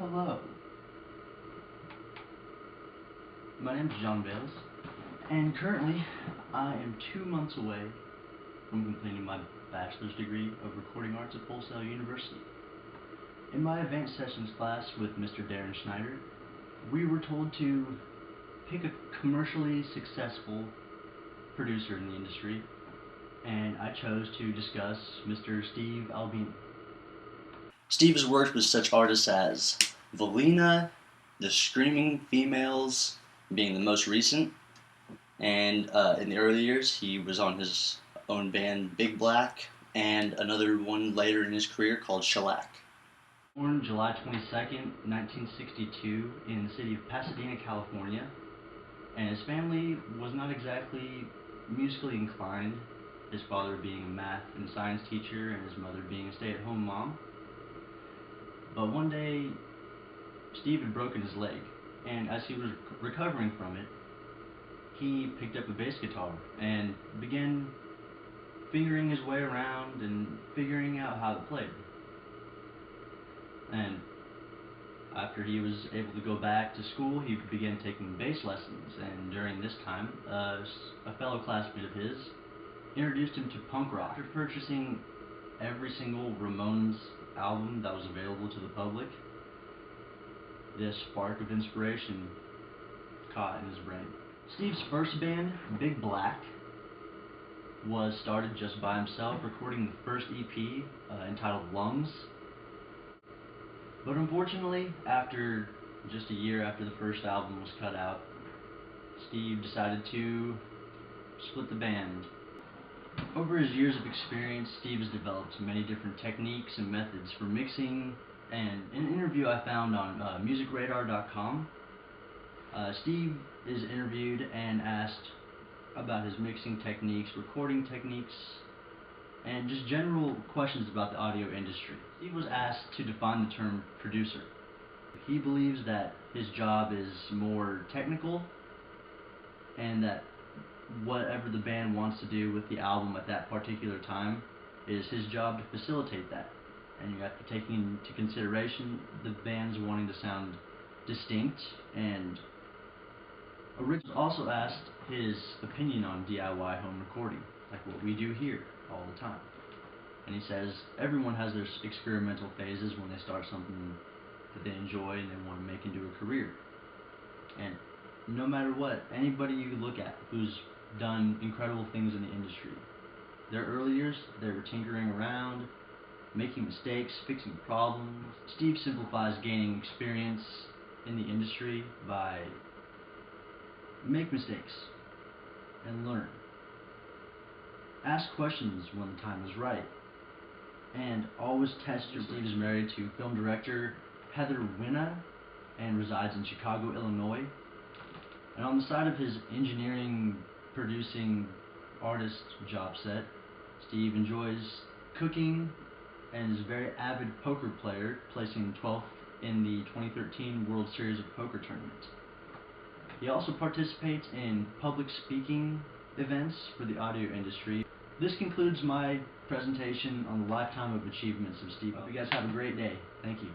Hello. My name is John Bales, and currently I am 2 months away from completing my bachelor's degree of recording arts at Full Sail University. In my advanced sessions class with Mr. Darren Schneider, we were told to pick a commercially successful producer in the industry, and I chose to discuss Mr. Steve Albini. Steve has worked with such artists as Valina, The Screaming Females being the most recent, and in the early years he was on his own band Big Black, and another one later in his career called Shellac. Born July 22nd, 1962 in the city of Pasadena, California, and his family was not exactly musically inclined, his father being a math and science teacher and his mother being a stay-at-home mom. But one day, Steve had broken his leg, and as he was recovering from it, he picked up a bass guitar and began fingering his way around and figuring out how it played. And after he was able to go back to school, he began taking bass lessons, and during this time, a fellow classmate of his introduced him to punk rock. After purchasing every single Ramones album that was available to the public, this spark of inspiration caught in his brain. Steve's first band, Big Black, was started just by himself, recording the first EP entitled Lungs. But unfortunately, after just a year after the first album was cut out, Steve decided to split the band. Over his years of experience, Steve has developed many different techniques and methods for mixing, and in an interview I found on musicradar.com, Steve is interviewed and asked about his mixing techniques, recording techniques, and just general questions about the audio industry. Steve was asked to define the term producer. He believes that his job is more technical, and that whatever the band wants to do with the album at that particular time is his job to facilitate that. And you have to take into consideration the band's wanting to sound distinct and original. Also asked his opinion on DIY home recording, like what we do here all the time. And he says everyone has their experimental phases when they start something that they enjoy and they want to make into a career. And no matter what, anybody you look at who's done incredible things in the industry, their early years, they were tinkering around, making mistakes, fixing problems. Steve simplifies gaining experience in the industry by make mistakes and learn. Ask questions when the time is right, and always test your. Steve is married to film director Heather Winna and resides in Chicago, Illinois. And on the side of his engineering, producing, artist job set, Steve enjoys cooking and is a very avid poker player, placing 12th in the 2013 World Series of Poker tournament. He also participates in public speaking events for the audio industry. This concludes my presentation on the lifetime of achievements of Steve. I hope you guys have a great day. Thank you.